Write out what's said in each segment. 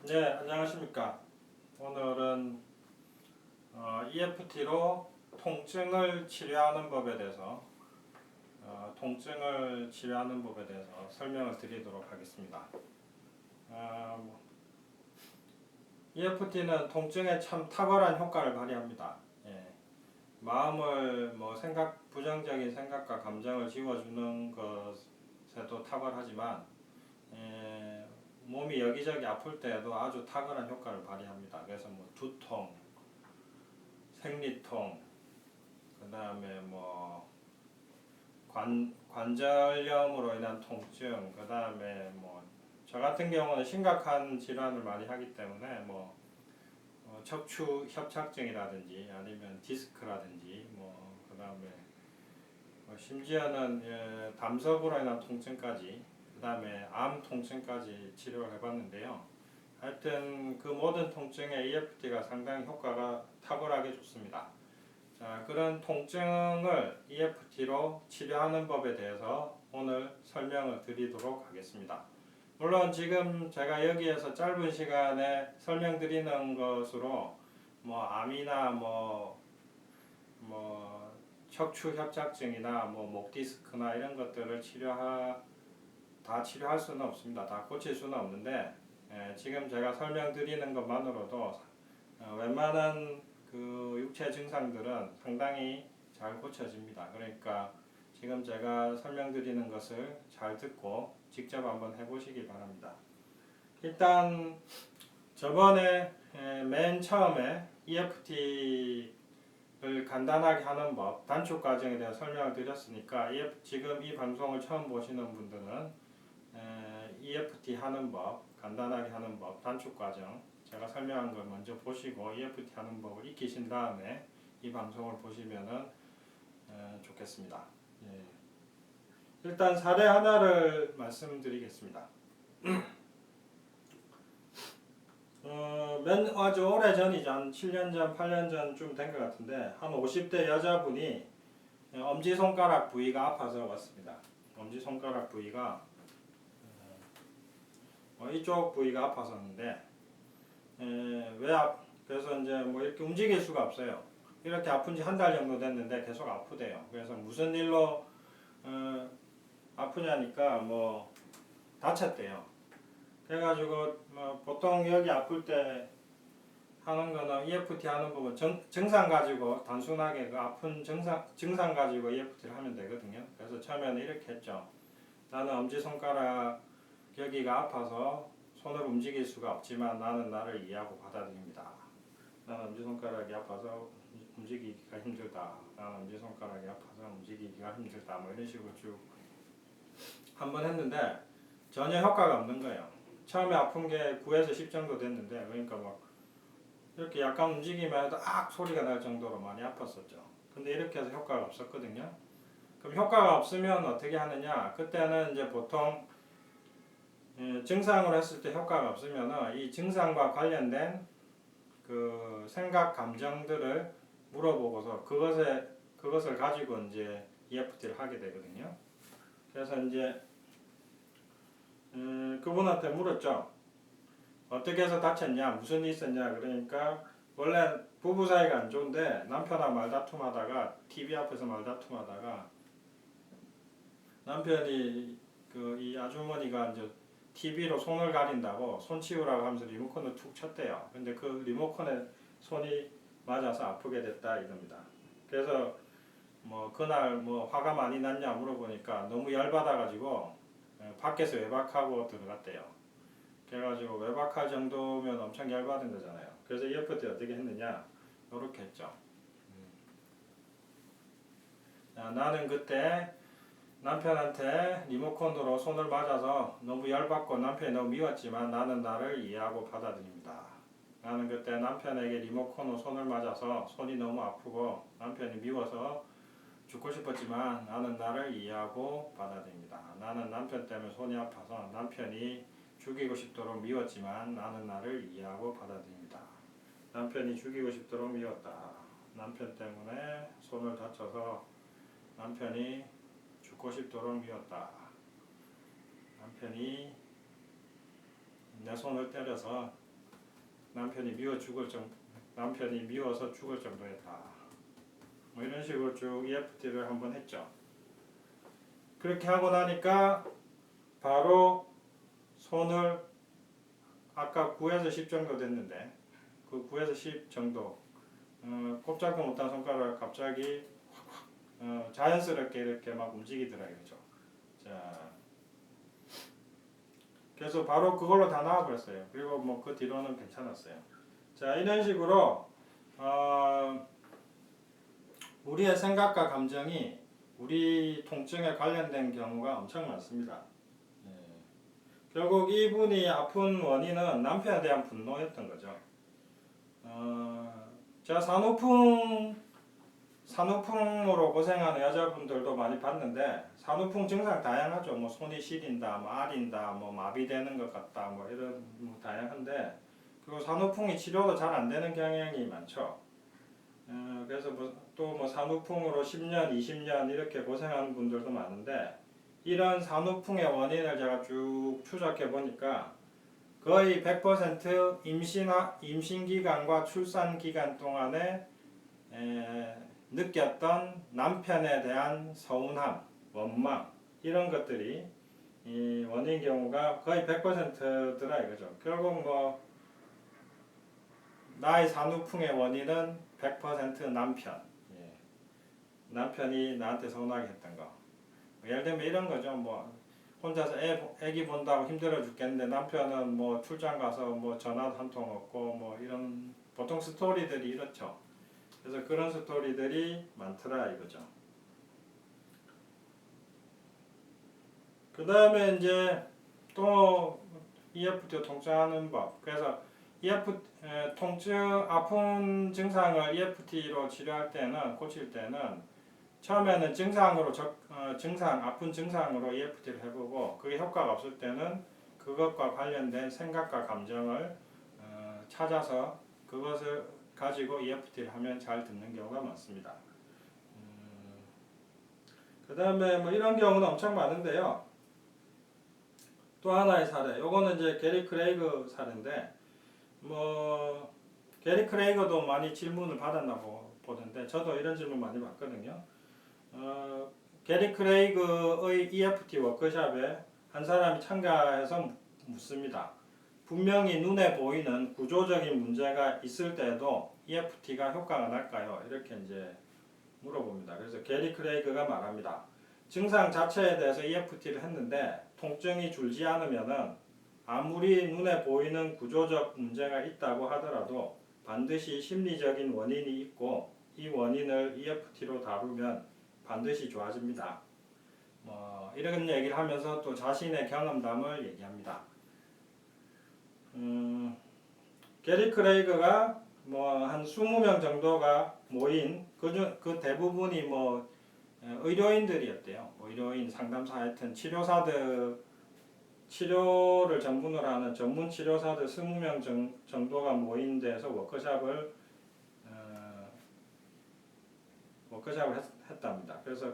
네, 안녕하십니까. 오늘은 EFT로 통증을 치료하는 법에 대해서 설명을 드리도록 하겠습니다. EFT는 통증에 참 탁월한 효과를 발휘합니다. 예, 마음을 부정적인 생각과 감정을 지워주는 것에도 탁월하지만 몸이 여기저기 아플 때에도 아주 탁월한 효과를 발휘합니다. 그래서 두통, 생리통, 그 다음에 관절염으로 인한 통증, 그 다음에 저 같은 경우는 심각한 질환을 많이 하기 때문에 척추 협착증이라든지 아니면 디스크라든지 그 다음에 심지어는 담석으로 인한 통증까지, 그 다음에 암 통증까지 치료를 해봤는데요. 하여튼 그 모든 통증에 EFT가 상당히 효과가 탁월하게 좋습니다. 자, 그런 통증을 EFT로 치료하는 법에 대해서 오늘 설명을 드리도록 하겠습니다. 물론 지금 제가 여기에서 짧은 시간에 설명드리는 것으로 암이나 척추 협착증이나 목 디스크나 이런 것들을 다 치료할 수는 없습니다. 다 고칠 수는 없는데 지금 제가 설명드리는 것만으로도 웬만한 그 육체 증상들은 상당히 잘 고쳐집니다. 그러니까 지금 제가 설명드리는 것을 잘 듣고 직접 한번 해보시기 바랍니다. 일단 저번에 맨 처음에 EFT를 간단하게 하는 법, 단축 과정에 대해 설명을 드렸으니까 지금 이 방송을 처음 보시는 분들은 EFT 하는 법, 간단하게 하는 법, 단축 과정 제가 설명한 걸 먼저 보시고 EFT 하는 법을 익히신 다음에 이 방송을 보시면은 좋겠습니다. 예. 일단 사례 하나를 말씀드리겠습니다. 아주 오래 전이죠. 한 7년 전, 8년 전쯤 된 것 같은데 한 50대 여자분이 엄지손가락 부위가 아파서 왔습니다. 엄지손가락 부위가 이쪽 부위가 아팠었는데 그래서 이제 이렇게 움직일 수가 없어요. 이렇게 아픈 지 한 달 정도 됐는데 계속 아프대요. 그래서 무슨 일로 아프냐니까 다쳤대요. 그래가지고 보통 여기 아플 때 하는 거는 EFT 하는 부분 증상 가지고 단순하게 그 아픈 증상 가지고 EFT를 하면 되거든요. 그래서 처음에는 이렇게 했죠. 나는 엄지손가락 여기가 아파서 손을 움직일 수가 없지만 나는 나를 이해하고 받아들입니다. 나는 엄지손가락이 아파서 움직이기가 힘들다. 나는 엄지손가락이 아파서 움직이기가 힘들다. 이런 식으로 쭉 한번 했는데 전혀 효과가 없는 거예요. 처음에 아픈 게 9에서 10 정도 됐는데 그러니까 이렇게 약간 움직이면 해도 소리가 날 정도로 많이 아팠었죠. 근데 이렇게 해서 효과가 없었거든요. 그럼 효과가 없으면 어떻게 하느냐? 그때는 이제 보통 증상으로 했을 때 효과가 없으면 이 증상과 관련된 그 생각, 감정들을 물어보고서 그것을 가지고 이제 EFT를 하게 되거든요. 그래서 이제 그분한테 물었죠. 어떻게 해서 다쳤냐, 무슨 일이 있었냐. 그러니까 원래 부부 사이가 안 좋은데 남편하고 말다툼하다가 TV 앞에서 말다툼하다가 남편이 이 아주머니가 이제 TV로 손을 가린다고 손 치우라고 하면서 리모컨을 툭 쳤대요. 근데 그 리모컨에 손이 맞아서 아프게 됐다 이겁니다. 그래서 그날 화가 많이 났냐 물어보니까 너무 열받아가지고 밖에서 외박하고 들어갔대요. 그래가지고 외박할 정도면 엄청 열받은 거잖아요. 그래서 EFT 어떻게 했느냐 이렇게 했죠. 나는 그때 남편한테 리모컨으로 손을 맞아서 너무 열받고 남편이 너무 미웠지만 나는 나를 이해하고 받아들입니다. 나는 그때 남편에게 리모컨으로 손을 맞아서 손이 너무 아프고 남편이 미워서 죽고 싶었지만 나는 나를 이해하고 받아들입니다. 나는 남편 때문에 손이 아파서 남편이 죽이고 싶도록 미웠지만 나는 나를 이해하고 받아들입니다. 남편이 죽이고 싶도록 미웠다. 남편 때문에 손을 다쳐서 남편이 죽고 싶도록 미웠다. 남편이 내 손을 때려서 남편이 미워서 죽을 정도였다. 뭐 이런 식으로 쭉 EFT를 한번 했죠. 그렇게 하고 나니까 바로 손을 아까 9에서 10 정도 됐는데 그 9에서 10 정도 꼼짝도 못한 손가락을 갑자기 자연스럽게 이렇게 막 움직이더라고요. 그죠? 자, 그래서 바로 그걸로 다 나와버렸어요. 그리고 뭐 그 뒤로는 괜찮았어요. 자, 이런 식으로 우리의 생각과 감정이 우리 통증에 관련된 경우가 엄청 많습니다. 예. 결국 이분이 아픈 원인은 남편에 대한 분노였던 거죠. 제가 산후풍으로 고생하는 여자분들도 많이 봤는데 산후풍 증상 다양하죠. 뭐 손이 시린다, 뭐 아린다, 뭐 마비되는 것 같다, 뭐 이런 뭐 다양한데 그리고 산후풍이 치료도 잘 안 되는 경향이 많죠. 그래서 또 뭐 산후풍으로 10년, 20년 이렇게 고생하는 분들도 많은데 이런 산후풍의 원인을 제가 쭉 추적해 보니까 거의 100% 임신 기간과 출산 기간 동안에 느꼈던 남편에 대한 서운함, 원망 이런 것들이 이 원인 경우가 거의 100%더라 이거죠. 결국 뭐 나의 산후풍의 원인은 100% 남편. 예. 남편이 나한테 서운하게 했던 거. 예를 들면 이런 거죠. 뭐 혼자서 애기 본다고 힘들어 죽겠는데 남편은 뭐 출장 가서 뭐 전화도 한 통 없고 뭐 이런 보통 스토리들이 이렇죠. 그래서 그런 스토리들이 많더라 이거죠. 그 다음에 이제 또 EFT 통증하는 법. 그래서 아픈 증상을 EFT로 치료할 때는 고칠 때는 처음에는 아픈 증상으로 EFT를 해보고 그게 효과가 없을 때는 그것과 관련된 생각과 감정을 찾아서 그것을 가지고 EFT를 하면 잘 듣는 경우가 많습니다. 그 다음에 뭐 이런 경우는 엄청 많은데요. 또 하나의 사례, 요거는 이제 게리 크레이그 사례인데 뭐 게리 크레이그도 많이 질문을 받았나 보던데 저도 이런 질문 많이 받거든요. 게리 크레이그의 EFT 워크숍에 한 사람이 참가해서 묻습니다. 분명히 눈에 보이는 구조적인 문제가 있을 때도 EFT가 효과가 날까요? 이렇게 이제 물어봅니다. 그래서 게리 크레이그가 말합니다. 증상 자체에 대해서 EFT를 했는데 통증이 줄지 않으면은 아무리 눈에 보이는 구조적 문제가 있다고 하더라도 반드시 심리적인 원인이 있고 이 원인을 EFT로 다루면 반드시 좋아집니다. 뭐 이런 얘기를 하면서 또 자신의 경험담을 얘기합니다. 게리 크레이그가 뭐 한 20명 정도가 모인 그 대부분이 뭐 의료인들이었대요. 의료인, 상담사, 하여튼 치료를 전문으로 하는 전문 치료사들 20명 정도가 모인 데서 워크숍을 했답니다. 그래서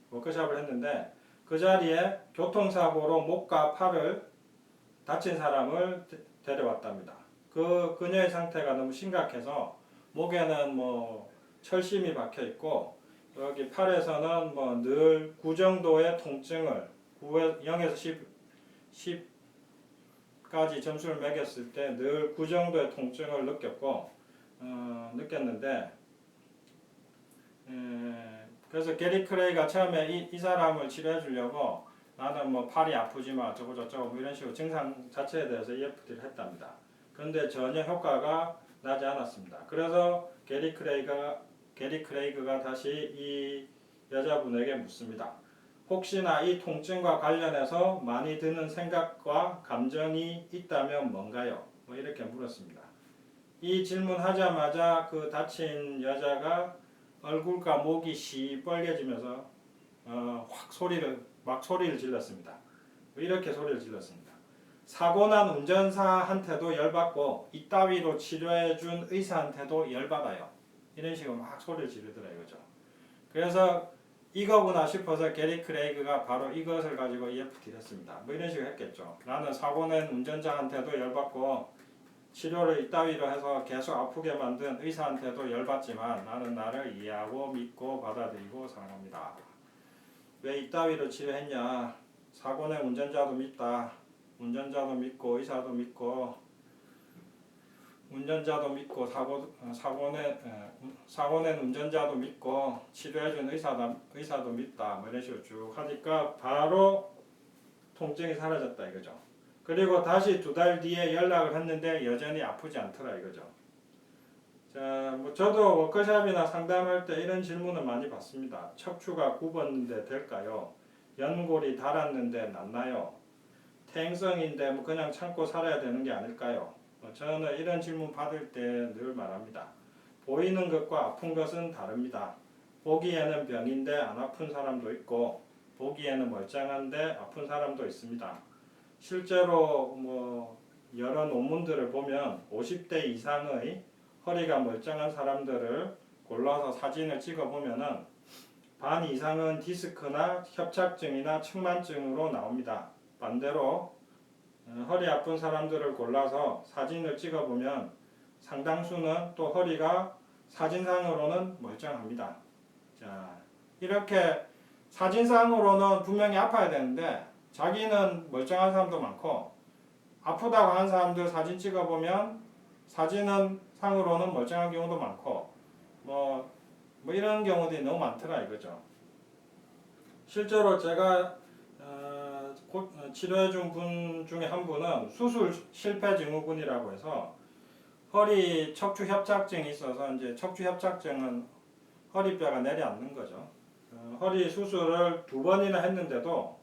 워크숍을 했는데 그 자리에 교통사고로 목과 팔을 다친 사람을 데려왔답니다. 그녀의 상태가 너무 심각해서 목에는 뭐 철심이 박혀 있고 여기 팔에서는 뭐 늘 9 정도의 통증을 0에서 10까지 점수를 매겼을 때 늘 9 정도의 통증을 느꼈는데 그래서 게리 크레이가 처음에 이 사람을 치료해 주려고 나는 뭐 팔이 아프지 마 저거 저쩌고 뭐 이런 식으로 증상 자체에 대해서 EFT를 했답니다. 그런데 전혀 효과가 나지 않았습니다. 그래서 게리 크레이그가 다시 이 여자분에게 묻습니다. 혹시나 이 통증과 관련해서 많이 드는 생각과 감정이 있다면 뭔가요? 뭐 이렇게 물었습니다. 이 질문하자마자 그 다친 여자가 얼굴과 목이 시뻘개지면서 소리를 질렀습니다. 이렇게 소리를 질렀습니다. 사고난 운전사한테도 열받고 이따위로 치료해준 의사한테도 열받아요. 이런 식으로 막 소리를 지르더라 이거죠. 그래서 이거구나 싶어서 게리 크레이그가 바로 이것을 가지고 EFT를 했습니다. 뭐 이런 식으로 했겠죠. 나는 사고낸 운전자한테도 열받고 치료를 이따위로 해서 계속 아프게 만든 의사한테도 열받지만 나는 나를 이해하고 믿고 받아들이고 사랑합니다. 왜 이따위로 치료했냐? 사고낸 운전자도 믿다. 운전자도 믿고 의사도 믿고 운전자도 믿고 사고낸 운전자도 믿고 치료해준 의사도 믿다. 뭐 이런 식으로 쭉 하니까 바로 통증이 사라졌다 이거죠. 그리고 다시 2달 뒤에 연락을 했는데 여전히 아프지 않더라 이거죠. 자, 뭐 저도 워크숍이나 상담할 때 이런 질문을 많이 받습니다. 척추가 굽었는데 될까요? 연골이 닳았는데 낫나요? 퇴행성인데 뭐 그냥 참고 살아야 되는 게 아닐까요? 저는 이런 질문 받을 때 늘 말합니다. 보이는 것과 아픈 것은 다릅니다. 보기에는 병인데 안 아픈 사람도 있고 보기에는 멀쩡한데 아픈 사람도 있습니다. 실제로 뭐 여러 논문들을 보면 50대 이상의 허리가 멀쩡한 사람들을 골라서 사진을 찍어 보면은 반 이상은 디스크나 협착증이나 측만증으로 나옵니다. 반대로 허리 아픈 사람들을 골라서 사진을 찍어 보면 상당수는 또 허리가 사진상으로는 멀쩡합니다. 자, 이렇게 사진상으로는 분명히 아파야 되는데 자기는 멀쩡한 사람도 많고 아프다고 하는 사람들 사진 찍어보면 사진은 상으로는 멀쩡한 경우도 많고 뭐 이런 경우들이 너무 많더라 이거죠. 실제로 제가 치료해준 분 중에 한 분은 수술 실패 증후군이라고 해서 허리 척추 협착증이 있어서 이제 척추 협착증은 허리뼈가 내려앉는 거죠. 허리 수술을 2번이나 했는데도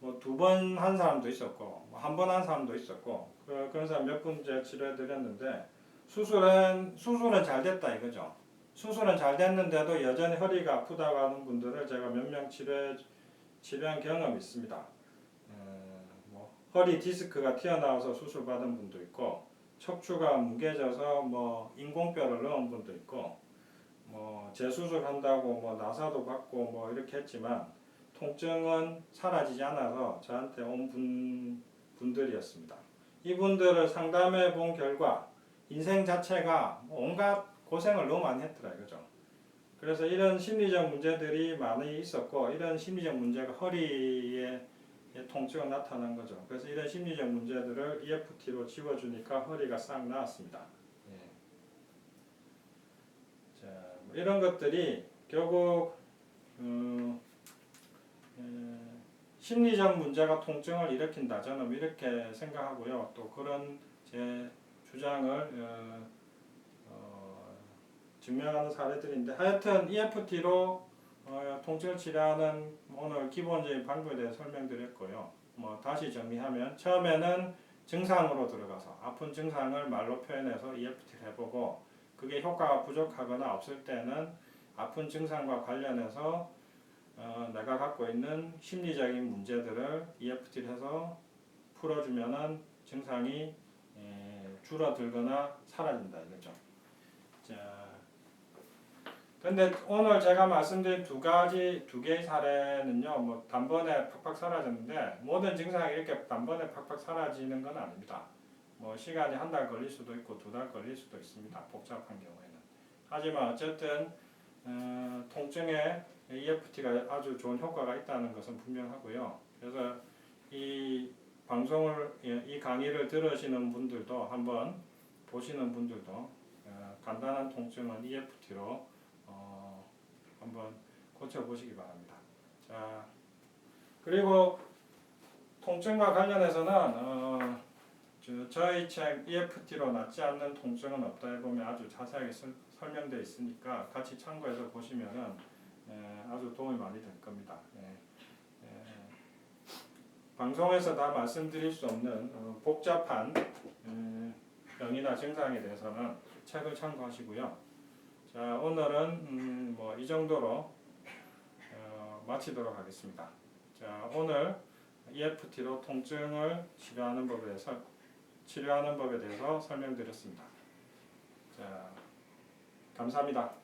뭐 2번 한 사람도 있었고 뭐 1번 한 사람도 있었고 그런 사람 몇 분 제가 치료해 드렸는데 수술은 잘 됐다 이거죠. 수술은 잘 됐는데도 여전히 허리가 아프다고 하는 분들을 제가 몇 명 치료한 경험이 있습니다. 뭐 허리 디스크가 튀어나와서 수술 받은 분도 있고 척추가 뭉개져서 뭐 인공뼈를 넣은 분도 있고 뭐 재수술 한다고 뭐 나사도 받고 뭐 이렇게 했지만 통증은 사라지지 않아서 저한테 온 분들이었습니다. 이분들을 상담해 본 결과 인생 자체가 온갖 고생을 너무 많이 했더라 이거죠. 그래서 이런 심리적 문제들이 많이 있었고 이런 심리적 문제가 허리에 통증이 나타난 거죠. 그래서 이런 심리적 문제들을 EFT로 지워주니까 허리가 싹 나았습니다. 예. 자, 뭐 이런 것들이 결국 심리적 문제가 통증을 일으킨다. 저는 이렇게 생각하고요. 또 그런 제 주장을 증명하는 사례들인데 하여튼 EFT로 통증을 치료하는 오늘 기본적인 방법에 대해 설명드렸고요. 뭐 다시 정리하면 처음에는 증상으로 들어가서 아픈 증상을 말로 표현해서 EFT를 해보고 그게 효과가 부족하거나 없을 때는 아픈 증상과 관련해서 내가 갖고 있는 심리적인 문제들을 EFT를 해서 풀어주면은 증상이 줄어들거나 사라진다 이거죠. 자, 근데 오늘 제가 말씀드린 두 개의 사례는요, 뭐 단번에 팍팍 사라졌는데 모든 증상이 이렇게 단번에 팍팍 사라지는 건 아닙니다. 뭐 시간이 1달 걸릴 수도 있고 2달 걸릴 수도 있습니다. 복잡한 경우에는. 하지만 어쨌든 통증에 EFT가 아주 좋은 효과가 있다는 것은 분명하고요. 그래서 이 강의를 들으시는 분들도 한번 보시는 분들도 간단한 통증은 EFT로 한번 고쳐보시기 바랍니다. 자, 그리고 통증과 관련해서는 저희 책 EFT로 낫지 않는 통증은 없다에 보면 아주 자세하게 설명되어 있으니까 같이 참고해서 보시면은 아주 도움이 많이 될 겁니다. 방송에서 다 말씀드릴 수 없는 복잡한 병이나 증상에 대해서는 책을 참고하시고요. 자, 오늘은 뭐 이 정도로 마치도록 하겠습니다. 자, 오늘 EFT로 통증을 치료하는 법에 대해서 설명드렸습니다. 자, 감사합니다.